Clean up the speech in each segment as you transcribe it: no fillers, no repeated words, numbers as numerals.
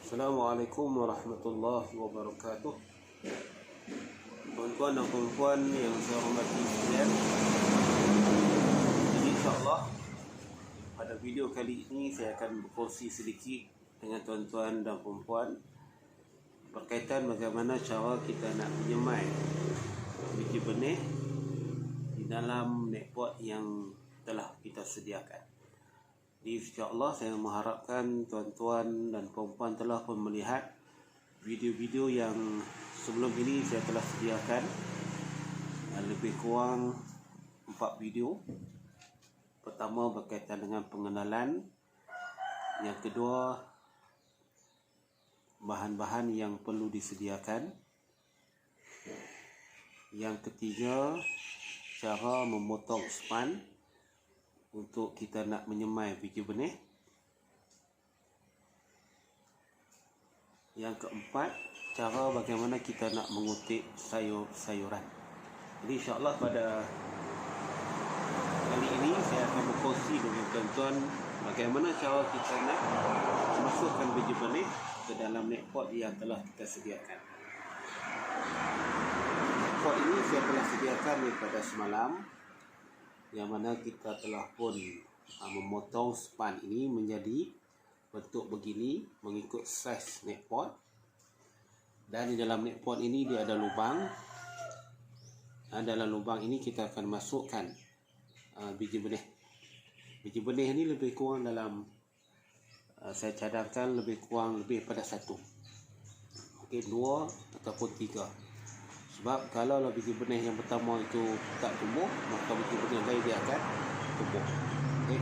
Assalamualaikum warahmatullahi wabarakatuh. Tuan-tuan dan puan-puan yang saya hormati sekalian, jadi insyaAllah pada video kali ini saya akan berkongsi sedikit dengan tuan-tuan dan puan-puan berkaitan bagaimana cara kita nak menyemai biji benih di dalam netpot yang telah kita sediakan. Jadi insyaAllah saya mengharapkan tuan-tuan dan puan-puan telah pun melihat video-video yang sebelum ini saya telah sediakan, lebih kurang 4 video. Pertama berkaitan dengan pengenalan, yang kedua bahan-bahan yang perlu disediakan, yang ketiga cara memotong span untuk kita nak menyemai biji benih, yang keempat cara bagaimana kita nak mengutip sayur-sayuran. Jadi insyaAllah pada kali ini saya akan berkongsi dengan tuan-tuan bagaimana cara kita nak masukkan biji benih ke dalam netpot yang telah kita sediakan. Netpot ini saya telah sediakan daripada semalam, yang mana kita telah pun memotong span ini menjadi bentuk begini mengikut saiz netpot. Dan di dalam netpot ini dia ada lubang. Dalam lubang ini kita akan masukkan biji benih. Biji benih ini lebih kurang dalam saya cadangkan lebih pada 1, mungkin 2 ataupun 3. Sebab kalau biji benih yang pertama itu tak tumbuh, maka biji benih lain dia akan tumbuh.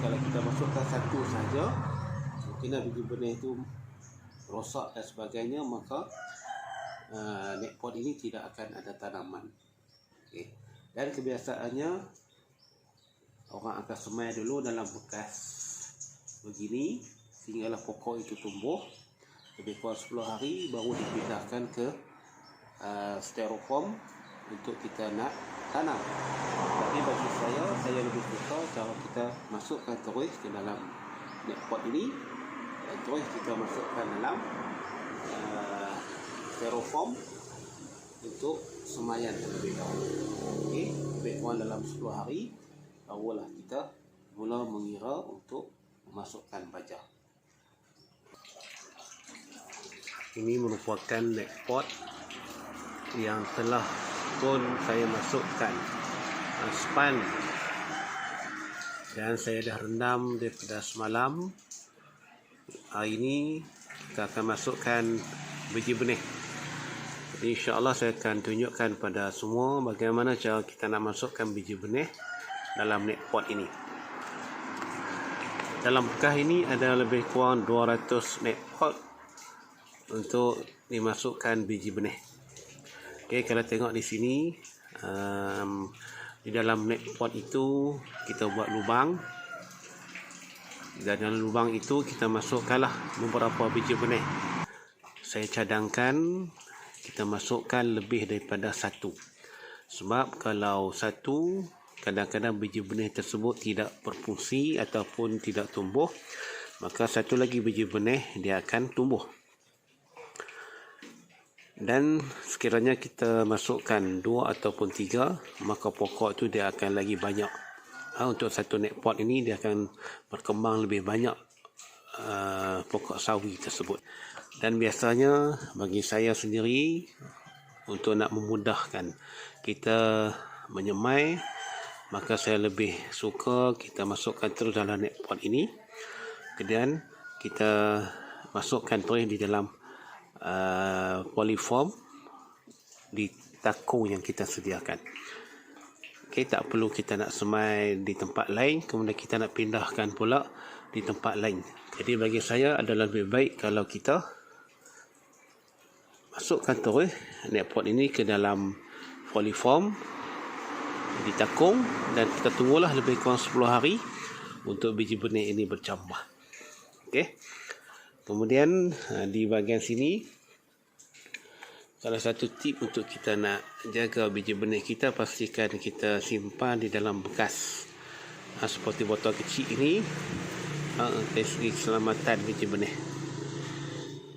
Kalau kita masukkan satu saja, mungkin biji benih itu rosak dan sebagainya, maka netpot ini tidak akan ada tanaman. Dan kebiasaannya orang akan semai dulu dalam bekas begini sehinggalah pokok itu tumbuh. Lebih kurang 10 hari baru dipindahkan ke styrofoam untuk kita nak tanam. Tapi bagi saya lebih suka cara kita masukkan terus ke dalam netpot ini dan terus kita masukkan dalam styrofoam untuk semaian terlebih dahulu. Lebih kurang dalam 10 hari barulah kita mula mengira untuk memasukkan baja. Ini merupakan netpot yang telah pun saya masukkan span, dan saya dah rendam daripada semalam. Hari ini kita akan masukkan biji benih. Jadi insyaAllah saya akan tunjukkan pada semua bagaimana cara kita nak masukkan biji benih dalam netpot ini. Dalam bekas ini ada lebih kurang 200 netpot untuk dimasukkan biji benih. Kalau tengok di sini, di dalam netpot itu kita buat lubang, dan dalam lubang itu kita masukkanlah beberapa biji benih. Saya cadangkan kita masukkan lebih daripada 1, sebab kalau 1, kadang-kadang biji benih tersebut tidak berfungsi ataupun tidak tumbuh, maka 1 lagi biji benih dia akan tumbuh. Dan sekiranya kita masukkan 2 ataupun 3, maka pokok itu dia akan lagi banyak. Untuk satu netpot ini dia akan berkembang lebih banyak pokok sawi tersebut. Dan biasanya bagi saya sendiri, untuk nak memudahkan kita menyemai, maka saya lebih suka kita masukkan terus dalam netpot ini, kemudian kita masukkan terus di dalam polyform di takung yang kita sediakan. Tak perlu kita nak semai di tempat lain kemudian kita nak pindahkan pula di tempat lain. Jadi bagi saya adalah lebih baik kalau kita masukkan terus netpot ini ke dalam polyform di takung, dan kita tunggulah lebih kurang 10 hari untuk biji benih ini bercambah. Kemudian di bahagian sini, salah satu tip untuk kita nak jaga biji benih kita, pastikan kita simpan di dalam bekas seperti botol kecil ini dari segi keselamatan biji benih.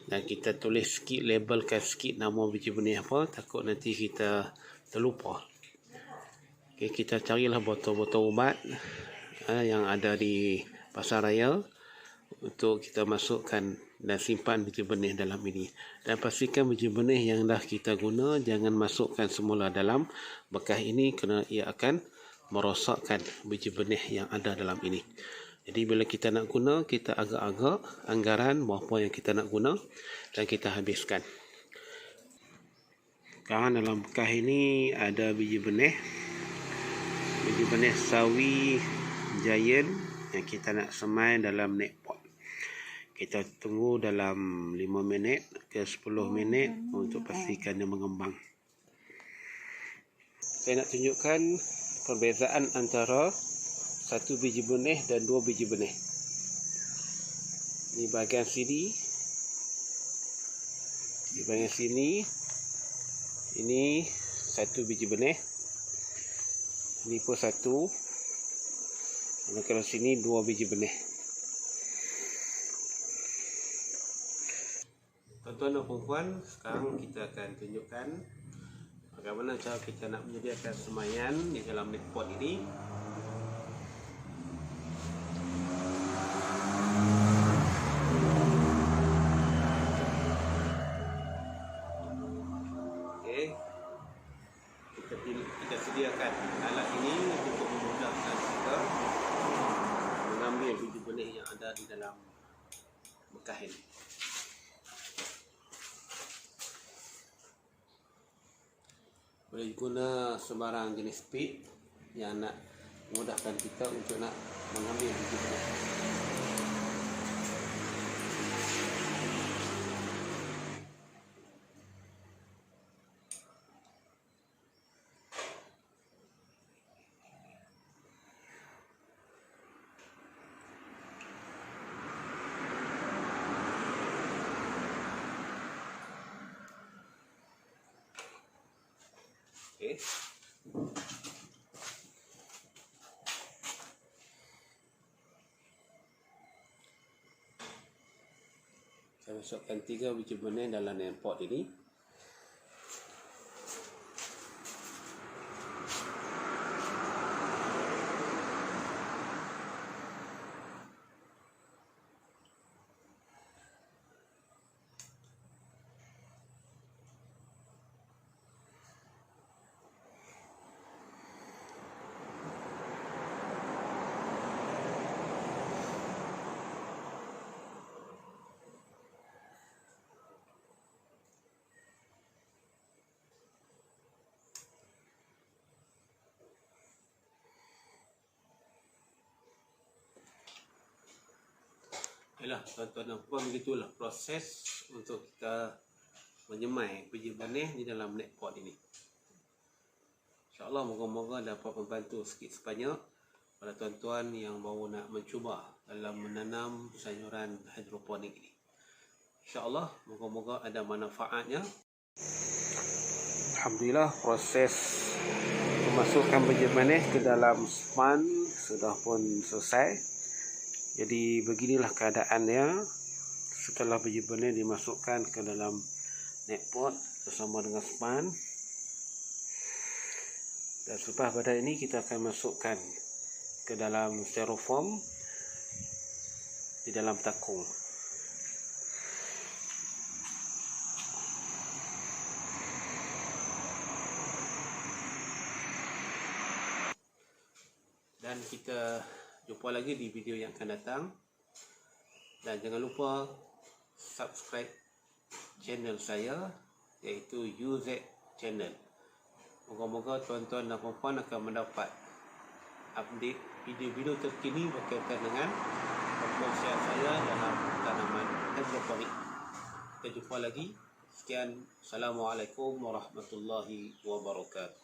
Dan kita tulis sikit, labelkan sikit nama biji benih apa, takut nanti kita terlupa. Okay, kita carilah botol-botol ubat yang ada di pasar raya untuk kita masukkan dan simpan biji benih dalam ini. Dan pastikan biji benih yang dah kita guna jangan masukkan semula dalam bekas ini, kerana ia akan merosakkan biji benih yang ada dalam ini. Jadi bila kita nak guna, kita agak-agak anggaran berapa yang kita nak guna dan kita habiskan. Sekarang dalam bekas ini ada biji benih sawi giant yang kita nak semai dalam net pot. Kita tunggu dalam 5 minit ke 10 minit untuk pastikan dia mengembang. Saya nak tunjukkan perbezaan antara satu biji benih dan 2 biji benih. Di bahagian sini, di bahagian sini, ini satu biji benih. Ini pun satu. Dan kalau sini 2 biji benih. Tuan-tuan dan puan-puan, sekarang kita akan tunjukkan bagaimana cara kita nak menyediakan semaian di dalam net pot ini. Kita sediakan alat ini untuk memudahkan kita mengambil biji benih yang ada di dalam bekas ini. Boleh guna sebarang jenis pit yang nak memudahkan kita untuk nak mengambil biji benih. Okay. Saya masukkan 3 biji benih dalam net pot ini. Yalah, tuan-tuan dan puan, begitulah proses untuk kita menyemai biji benih di dalam net pot ini. InsyaAllah moga-moga dapat membantu sikit sebanyak pada tuan-tuan yang baru nak mencuba dalam menanam sayuran hidroponik ini. InsyaAllah moga-moga ada manfaatnya. Alhamdulillah, proses memasukkan biji benih ke dalam span sudah pun selesai. Jadi beginilah keadaannya setelah biji benih dimasukkan ke dalam net pot bersama dengan span. Dan selepas pada ini kita akan masukkan ke dalam styrofoam di dalam takung. Dan kita jumpa lagi di video yang akan datang. Dan jangan lupa subscribe channel saya, iaitu UZ Channel. Moga-moga tuan-tuan dan puan-puan akan mendapat update video-video terkini berkaitan dengan perkongsian saya dalam tanaman hidroponik. Kita jumpa lagi. Sekian. Assalamualaikum warahmatullahi wabarakatuh.